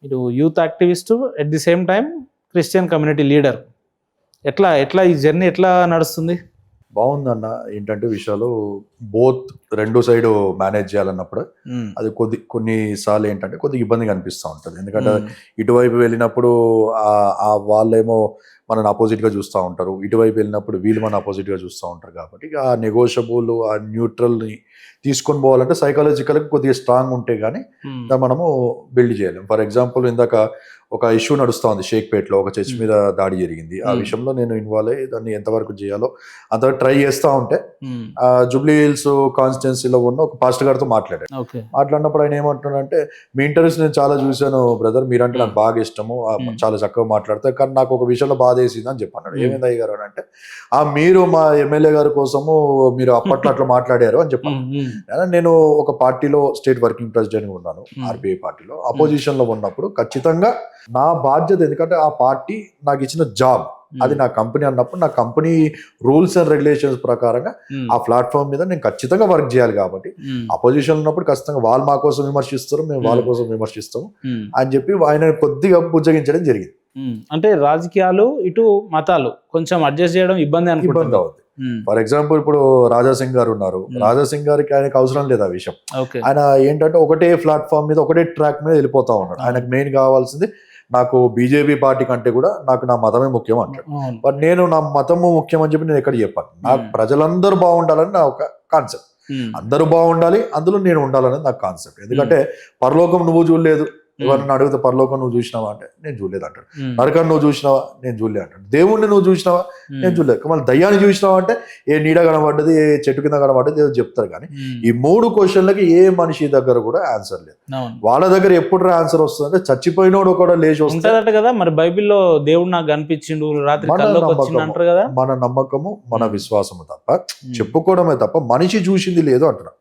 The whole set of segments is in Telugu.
ఇటు youth activist, at the same time Christian community leader. ఎట్లా ఎట్లా ఈ జర్నీ ఎట్లా నడుస్తుంది? బాగుందన్న. ఏంటంటే విషయాలు బోత్ రెండు సైడ్ మేనేజ్ చేయాలన్నప్పుడు అది కొన్నిసార్లు ఏంటంటే కొద్దిగా ఇబ్బందిగా అనిపిస్తూ ఉంటుంది. ఎందుకంటే ఇటువైపు వెళ్ళినప్పుడు ఆ వాళ్ళేమో మనని అపోజిట్గా చూస్తూ ఉంటారు, ఇటువైపు వెళ్ళినప్పుడు వీళ్ళు మన అపోజిట్గా చూస్తూ ఉంటారు. కాబట్టి ఆ నెగోషియబుల్, ఆ న్యూట్రల్ని తీసుకొని పోవాలంటే సైకాలజికల్గా కొద్దిగా స్ట్రాంగ్ ఉంటే కానీ మనము బిల్డ్ చేయలేం. ఫర్ ఎగ్జాంపుల్ ఇందాక ఒక ఇష్యూ నడుస్తూ ఉంది షేక్పేట్లో, ఒక చర్చ్ మీద దాడి జరిగింది. ఆ విషయంలో నేను ఇన్వాల్వ్ అయ్యి దాన్ని ఎంతవరకు చేయాలో అంతవరకు ట్రై చేస్తూ ఉంటే జూబ్లీ హిల్స్ కాన్స్టిట్యున్సీలో ఉన్న ఒక పాస్టర్ గారితో మాట్లాడినప్పుడు ఆయన ఏమంటున్నాడంటే, మీ ఇంటర్వ్యూస్ నేను చాలా చూశాను బ్రదర్, మీరంటే నాకు బాగా ఇష్టము, చాలా చక్కగా మాట్లాడతారు, కానీ నాకు ఒక విషయంలో బాధ వేసింది అని చెప్పన్నాడు. ఏమైంది అయ్య గారు అని అంటే, మీరు మా ఎమ్మెల్యే గారి కోసము మీరు అప్పట్లో అట్లా మాట్లాడారు అని చెప్పాను. నేను ఒక పార్టీలో స్టేట్ వర్కింగ్ ప్రెసిడెంట్ ఉన్నాను, ఆర్బీఐ పార్టీలో. అపోజిషన్ లో ఉన్నప్పుడు ఖచ్చితంగా నా బాధ్యత, ఎందుకంటే ఆ పార్టీ నాకు ఇచ్చిన జాబ్, అది నా కంపెనీ అన్నప్పుడు నా కంపెనీ రూల్స్ అండ్ రెగ్యులేషన్స్ ప్రకారంగా ఆ ప్లాట్ఫామ్ మీద నేను ఖచ్చితంగా వర్క్ చేయాలి. కాబట్టి అపోజిషన్ ఉన్నప్పుడు ఖచ్చితంగా వాళ్ళు మా కోసం విమర్శిస్తారు, మేము వాళ్ళ కోసం విమర్శిస్తాము అని చెప్పి ఆయన కొద్దిగా బుజ్జగించడం జరిగింది. అంటే రాజకీయాలు ఇటు మతాలు కొంచెం అడ్జస్ట్ చేయడం ఇబ్బంది అవుతుంది. ఫర్ ఎగ్జాంపుల్ ఇప్పుడు రాజాసింగ్ గారు ఉన్నారు, రాజాసింగ్ గారికి ఆయనకు అవసరం లేదు ఆ విషయం. ఆయన ఏంటంటే ఒకటే ప్లాట్ఫామ్ మీద ఒకటే ట్రాక్ మీద వెళ్ళిపోతా ఉన్నాడు. ఆయనకు మెయిన్ కావాల్సింది నాకు బీజేపీ పార్టీ కంటే కూడా నాకు నా మతమే ముఖ్యం అంటాడు. బట్ నేను నా మతము ముఖ్యం అని చెప్పి నేను ఎక్కడ చెప్పాను. నాకు ప్రజలందరూ బాగుండాలని నా ఒక కాన్సెప్ట్, అందరూ బాగుండాలి, అందులో నేను ఉండాలనేది నాకు కాన్సెప్ట్. ఎందుకంటే పరలోకం నువ్వు చూడలేదు, ఎవరన్నా అడిగితే పరలోకం నువ్వు చూసినావా అంటే నేను చూడలేదు అంటాడు. నరకం నువ్వు చూసినావా, నేను చూడలేదు అంటాడు. దేవుణ్ణి నువ్వు చూసినావా, నేను చూడలేదు. మళ్ళీ దయ్యాన్ని చూసినావా అంటే ఏ నీడ కనబడ్డది, ఏ చెట్టు కింద కనబడ్డది ఏదో చెప్తారు. కానీ ఈ 3 క్వశ్చన్లకి ఏ మనిషి దగ్గర కూడా ఆన్సర్ లేదు. వాళ్ళ దగ్గర ఎప్పుడు ఆన్సర్ వస్తుంది అంటే చచ్చిపోయినోడు కూడా లేచి వస్తాడట కదా. మరి బైబిల్లో దేవుడు నాకు కనిపించిండు రాత్రి అంటారు కదా. మన నమ్మకము, మన విశ్వాసము తప్ప చెప్పుకోవడమే తప్ప మనిషి చూసింది లేదు అంటున్నా.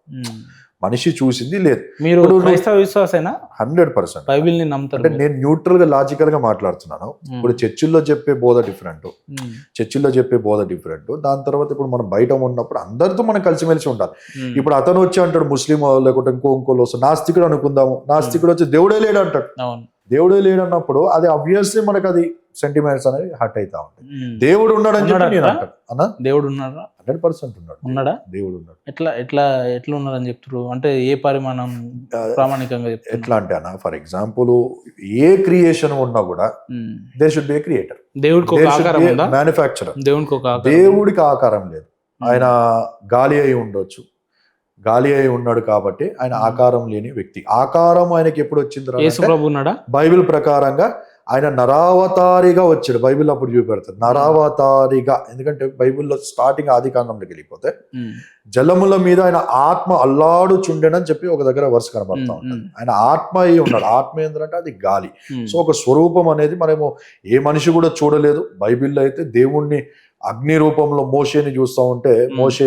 మనిషి చూసింది లేదు. మీరు క్రైస్తవ విశ్వాసేనా? 100% బైబిల్ని నమ్ముతారు. అంటే నేను న్యూట్రల్ గా, లాజికల్ గా మాట్లాడుతున్నాను. ఇప్పుడు చర్చిల్లో చెప్పే బోధ డిఫరెంట్, దాని తర్వాత ఇప్పుడు మనం బయట ఉన్నప్పుడు అందరితో మనం కలిసిమెలిసి ఉండాలి. ఇప్పుడు అతను వచ్చి అంటాడు ముస్లిం లేకుంటే ఇంకోళ్ళు వస్తాడు, నాస్తికుడు అనుకుందాము, నాస్తికుడు వచ్చి దేవుడే లేడు అంటాడు. దేవుడే లేడు అన్నప్పుడు అది ఆబ్వియస్లీ మనకు అది సెంటిమెంట్స్ అనేవి హర్ట్ అవుతా ఉంటాయి. దేవుడు ఉన్నాడని చెప్పి నేను అంటాను అన్న. దేవుడు ఉన్నాడా? 100% ఉన్నాడా? దేవుడు ఉన్నాడు. ఎట్లా ఉన్నాడని చెప్తారు అంటే ఏ పరిమాణం ప్రామాణికంగా ఎట్లా అంటే అన్న, ఫర్ ఎగ్జాంపుల్ ఏ క్రియేషన్ ఉన్నా కూడా there should be a creator. దేవుడికి మ్యానుఫ్యాక్చరర్. దేవుడికి ఆకారం లేదు. ఆయన గాలి అయి ఉండొచ్చు, గాలి అయి ఉన్నాడు కాబట్టి ఆయన ఆకారం లేని వ్యక్తి. ఆకారం ఆయనకి ఎప్పుడు వచ్చింది? బైబిల్ ప్రకారంగా ఆయన నరావతారిగా వచ్చాడు. బైబిల్ అప్పుడు చూపెడతారు నరావతారిగా. ఎందుకంటే బైబిల్లో స్టార్టింగ్ ఆదికాండంలోకి వెళ్ళిపోతే జలముల మీద ఆయన ఆత్మ అల్లాడుచుండెనని చెప్పి ఒక దగ్గర వర్స్ కనబడతా ఉంటుంది. ఆయన ఆత్మ అయి ఉన్నాడు. ఆత్మ ఏంటంటే అది గాలి. సో ఒక స్వరూపం అనేది మనము ఏ మనిషి కూడా చూడలేదు. బైబిల్లో అయితే దేవుణ్ణి అగ్ని రూపంలో మోషేని చూస్తూ ఉంటే మోషే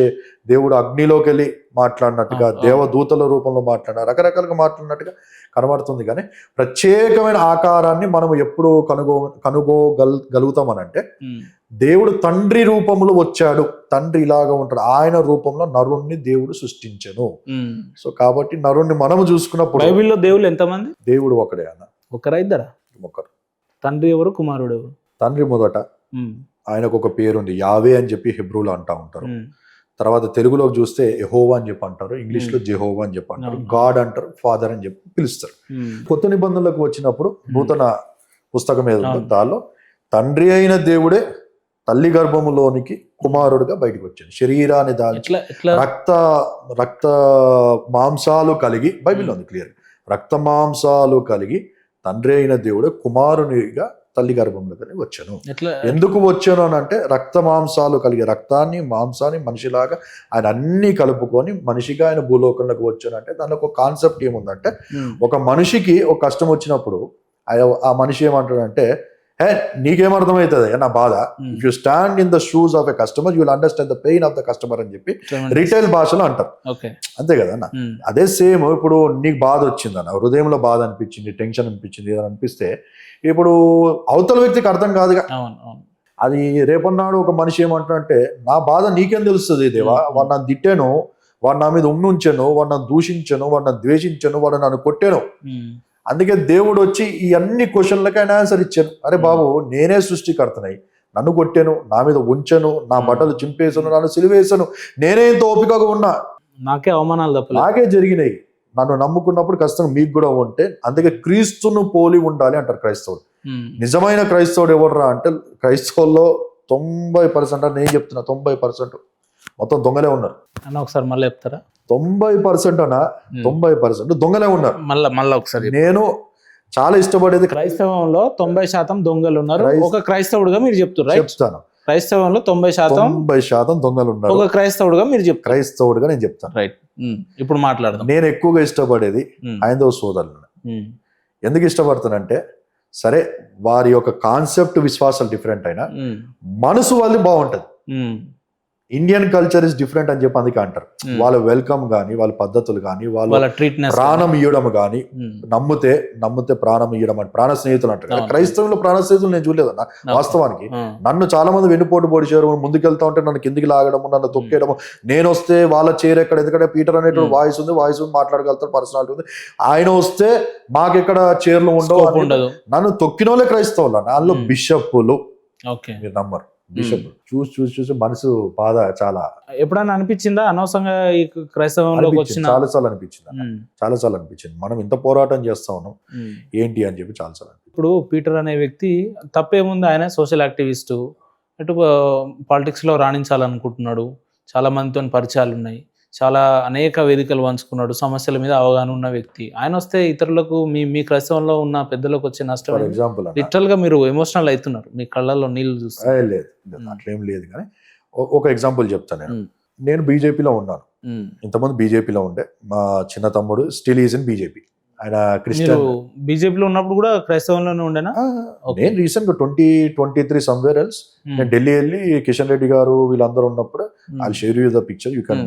దేవుడు అగ్నిలోకి వెళ్ళి మాట్లాడినట్టుగా, దేవదూతల రూపంలో మాట్లాడిన రకరకాలుగా మాట్లాడినట్టుగా కనబడుతుంది. కానీ ప్రత్యేకమైన ఆకారాన్ని మనం ఎప్పుడు కనుగోగలుగుతామనంటే దేవుడు తండ్రి రూపంలో వచ్చాడు. తండ్రి ఇలాగా ఉంటాడు. ఆయన రూపంలో నరుణ్ణి దేవుడు సృష్టించెను. సో కాబట్టి నరుణ్ణి మనము చూసుకున్నప్పుడు బైబిల్లో దేవుడు ఎంతమంది? దేవుడు ఒకడే అన్న. ఒకరా ఇద్దరా? ఒకరు. తండ్రి ఎవరు, కుమారుడు ఎవరు? తండ్రి మొదట ఆయనకు ఒక పేరుంది, యావే అని చెప్పి హెబ్రూలో అంటా ఉంటారు. తర్వాత తెలుగులోకి చూస్తే యెహోవా అని చెప్పి అంటారు, ఇంగ్లీష్లో జెహోవా అని చెప్పి అంటారు, గాడ్ అంటారు, ఫాదర్ అని చెప్పి పిలుస్తారు. కొత్త నిబంధనలకు వచ్చినప్పుడు నూతన పుస్తకం ఏదో దానిలో తండ్రి అయిన దేవుడే తల్లి గర్భములోనికి కుమారుడుగా బయటకు వచ్చాడు. శరీరాన్ని దాల్చి రక్త మాంసాలు కలిగి, బైబిల్లో ఉంది క్లియర్, రక్త మాంసాలు కలిగి తండ్రి అయిన దేవుడే కుమారునిగా తల్లి గర్భంలోకి వచ్చాను. ఎందుకు వచ్చాను అని అంటే రక్త మాంసాలు కలిగి, రక్తాన్ని మాంసాన్ని మనిషిలాగా ఆయన అన్ని కలుపుకొని మనిషిగా ఆయన భూలోకంలోకి వచ్చాను. అంటే దానిలో ఒక కాన్సెప్ట్ ఏముందంటే, ఒక మనిషికి ఒక కష్టం వచ్చినప్పుడు ఆ మనిషి ఏమంటాడంటే, హే నీకేమర్థమవుతుంది నా బాధ, if you stand in the shoes of a customer you will understand the pain of the customer అని చెప్పి రిటైల్ భాషలో అంటారు. అంతే కదా అన్న. అదే సేమ్ ఇప్పుడు నీకు బాధ వచ్చింది అన్న, హృదయంలో బాధ అనిపించింది, టెన్షన్ అనిపించింది అని అనిపిస్తే ఇప్పుడు అవతల వ్యక్తికి అర్థం కాదుగా. అది రేపన్నాడు ఒక మనిషి ఏమంటాడంటే, నా బాధ నీకేం తెలుస్తుంది దేవా, వాడు నన్ను తిట్టాను, వాడు నా మీద ఉంచాను, వాడు నన్ను దూషించాను, వాడు నన్ను ద్వేషించాను, వాడు నన్ను కొట్టాను అందుకే దేవుడు వచ్చి ఈ అన్ని క్వశ్చన్లకి ఆయన ఆన్సర్ ఇచ్చాను. అరే బాబు, నేనే సృష్టికర్తనై, నన్ను కొట్టాను, నా మీద ఉంచాను, నా బట్టలు చింపేసాను, నన్ను సిలువేసాను, నేనే ఇంత ఓపికగా ఉన్నా, నాకే అవమానాలు తప్పలేదు. నాకే జరిగినాయి. నన్ను నమ్ముకున్నప్పుడు కష్టం మీకు కూడా ఉంటే, అందుకే క్రీస్తును పోలి ఉండాలి అంటారు క్రైస్తవులు. నిజమైన క్రైస్తవుడు ఎవర్రా అంటే, క్రైస్తవుల్లో 90% నేను చెప్తున్నా, 90% మొత్తం దొంగలే ఉన్నారు. అన్న ఒకసారి మళ్ళీ చెప్తారా? 90% అన్న, 90% దొంగలే ఉన్నారు. మళ్ళీ ఒకసారి. నేను చాలా ఇష్టపడేది క్రైస్తవంలో 90% దొంగలు ఉన్నారు. ఒక క్రైస్తవుడుగా మీరు చెప్తున్నారు. చెప్తాను, క్రైస్తవంలో 90% దొంగలు ఉన్నారు. ఒక క్రైస్తవుడుగా మీరు చెప్తారు. క్రైస్తవుడుగా నేను చెప్తాను. రైట్. ఇప్పుడు మాట్లాడదాం. నేను ఎక్కువగా ఇష్టపడేది హైందవ సోదరులను. ఎందుకు ఇష్టపడతానంటే, సరే వారి యొక్క కాన్సెప్ట్ విశ్వాసాలు డిఫరెంట్ అయినా మనసు వాళ్ళది బాగుంటది. ఇండియన్ కల్చర్ ఇస్ డిఫరెంట్ అని చెప్పి అందుకే అంటారు. వాళ్ళ వెల్కమ్ కానీ, వాళ్ళ పద్ధతులు కానీ, వాళ్ళ ప్రాణం ఇవ్వడం కానీ, నమ్మితే ప్రాణం ఇవ్వడం అని ప్రాణ స్నేహితులు అంటారు. క్రైస్తవులు ప్రాణ స్నేహితులు నేను చూడలేదన్న. వాస్తవానికి నన్ను చాలా మంది వెన్నుపోటు పొడిచారు, ముందుకెళ్తా ఉంటే నన్ను కిందికి లాగడము, నన్ను తొక్కేయడము. నేను వస్తే వాళ్ళ చైర్ ఎక్కడ, ఎందుకంటే పీటర్ అనేటువంటి వాయిస్ ఉంది, మాట్లాడగలుగుతారు, పర్సనాలిటీ ఉంది. ఆయన వస్తే మాకెక్కడ చైర్లు ఉండవు. నన్ను తొక్కిన వాళ్ళే క్రైస్తవులు. నాలో బిషప్పులు, మీరు నమ్మరు, బిషప్ చూసి మనసు బాధ చాలా. ఎప్పుడైనా అనిపించిందా అనవసరంగా ఈ క్రైస్తవంలోకి వచ్చిన? చాలాసార్లు అనిపించింది. మనం ఇంత పోరాటం చేస్తా ఉన్నాం ఏంటి అని చెప్పి చాలాసార్లు. ఇప్పుడు పీటర్ అనే వ్యక్తి తప్పేముంది, ఆయన సోషల్ యాక్టివిస్టు, అటు పాలిటిక్స్లో రాణించాలనుకుంటున్నాడు, చాలా మందితో పరిచయాలు ఉన్నాయి, చాలా అనేక వేదికలు పంచుకున్నాడు, సమస్యల మీద అవగాహన ఉన్న వ్యక్తి. ఆయన వస్తే ఇతరులకు మీ క్రైస్తవంలో ఉన్న పెద్దలకు వచ్చే నష్టం. ఫర్ ఎగ్జాంపుల్ లిటరల్ గా మీరు ఎమోషనల్ అవుతున్నారు, మీ కళ్ళల్లో నీళ్ళు చూస్తే. లేదు, అట్లేం లేదు. కానీ ఒక ఎగ్జాంపుల్ చెప్తాను. నేను బీజేపీలో ఉన్నాను, ఇంతమంది బీజేపీలో ఉండే. మా చిన్న తమ్ముడు స్టిల్ ఈజ్ ఇన్ బీజేపీ. ఆయన క్రిస్టియన్. బీజేపీలో ఉన్నప్పుడు కూడా క్రైస్తవంలోనే ఉండేనా? నేను రీసెంట్ గా 2023 సమ్వేర్ ఎల్స్ నేను ఢిల్లీ వెళ్ళి కిషన్ రెడ్డి గారు వీళ్ళందరూ ఉన్నప్పుడు I share you the picture, you can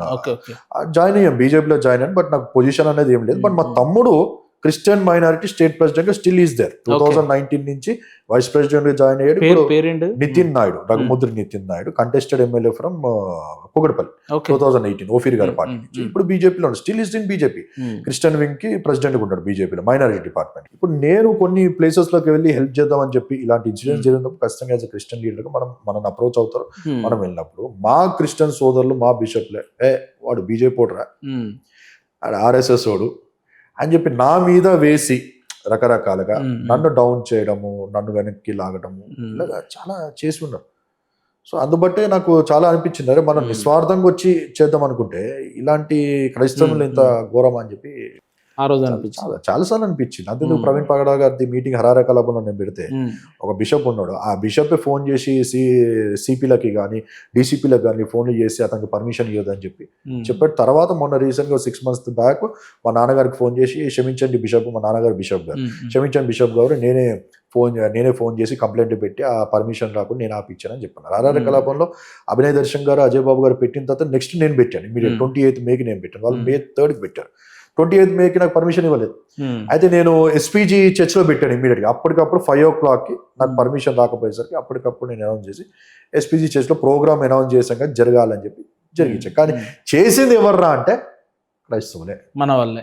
join అయ్యాం, బీజేపీలో జాయిన్ అయ్యాను. బట్ నాకు పొజిషన్ అనేది ఏం లేదు. బట్ మా తమ్ముడు క్రిస్టియన్ మైనారిటీ స్టేట్ ప్రెసిడెంట్ గా స్టిల్ ఈస్ దేర్. 2019 నుంచి వైస్ ప్రెసిడెంట్ గా జాయిన్ అయ్యాడు. Nitin Naidu, Raghumudri Nitin Naidu, contested MLA from Kukatpally 2018 ఓఫీర్ గారి పార్టీ నుంచి. ఇప్పుడు బీజేపీలో still is in BJP. Christian wing కి ప్రెసిడెంట్ గా ఉన్నాడు బీజేపీలో, మైనారిటీ డిపార్ట్మెంట్. ఇప్పుడు నేను కొన్ని ప్లేసెస్ లోకి వెళ్ళి హెల్ప్ చేద్దామని చెప్పి ఇలాంటి ఇన్సిడెంట్స్ జరిగినప్పుడు ఖచ్చితంగా యాజ్ క్రిస్టియన్ లీడర్ గా మనం అప్రోచ్ అవుతారు. మనం వెళ్ళినప్పుడు మా క్రిస్టియన్ సోదరులు, మా బిషప్లే, వాడు బీజేపీ ఓడరా, ఆర్ఎస్ఎస్ ఓడు అని చెప్పి నా మీద వేసి రకరకాలుగా నన్ను డౌన్ చేయడము, నన్ను వెనక్కి లాగడము, ఇలాగా చాలా చేసి ఉన్నారు. సో అందుబట్టే నాకు చాలా అనిపించింది, అరే మనం నిస్వార్థంగా వచ్చి చేద్దాం అనుకుంటే ఇలాంటి క్రైస్తవులు ఇంత ఘోరం అని చెప్పి ఆ రోజు అనిపించింది. చాలాసార్లు అనిపించింది. అంతేందుకు ప్రవీణ్ పగడా గారి మీటింగ్ హరారే కలాపంలో నేను పెడితే ఒక బిషప్ ఉన్నాడు. ఆ బిషప్ ఫోన్ చేసి సిపిలకి కానీ డీసీపీలకు కానీ ఫోన్లు చేసి అతనికి పర్మిషన్ ఇవ్వదని చెప్పి చెప్పాడు. తర్వాత మొన్న రీసెంట్గా 6 months బ్యాక్ మా నాన్నగారికి ఫోన్ చేసి, క్షమించండి బిషప్, మా నాన్నగారు బిషప్ గారు, క్షమించండి బిషప్ గారు, నేనే ఫోన్ చేసి కంప్లైంట్ పెట్టి ఆ పర్మిషన్ రాకుండా నేను ఆపిచ్చానని చెప్పాను. హరారే కలాపంలో అభినయ్ దర్శన్ గారు, అజయ్ బాబు గారు పెట్టిన తర్వాత నెక్స్ట్ నేను పెట్టాను. ఇమీడియట్ 28th May నేను పెట్టాను, వాళ్ళు May 3rd పెట్టారు. 28th May నాకు పర్మిషన్ ఇవ్వలేదు. అయితే నేను ఎస్పీజీ చర్చ్లో పెట్టాను ఇమీడియట్గా. అప్పటికప్పుడు 5 o'clock నాకు పర్మిషన్ రాకపోయేసరికి అప్పటికప్పుడు నేను అనౌన్స్ చేసి ఎస్పీజీ చర్చ్లో ప్రోగ్రామ్ అనౌన్స్ చేశాక జరగాలని చెప్పి జరిగించాను. కానీ చేసింది ఎవర్రా అంటే క్రైస్తవులే, మన వాళ్ళే.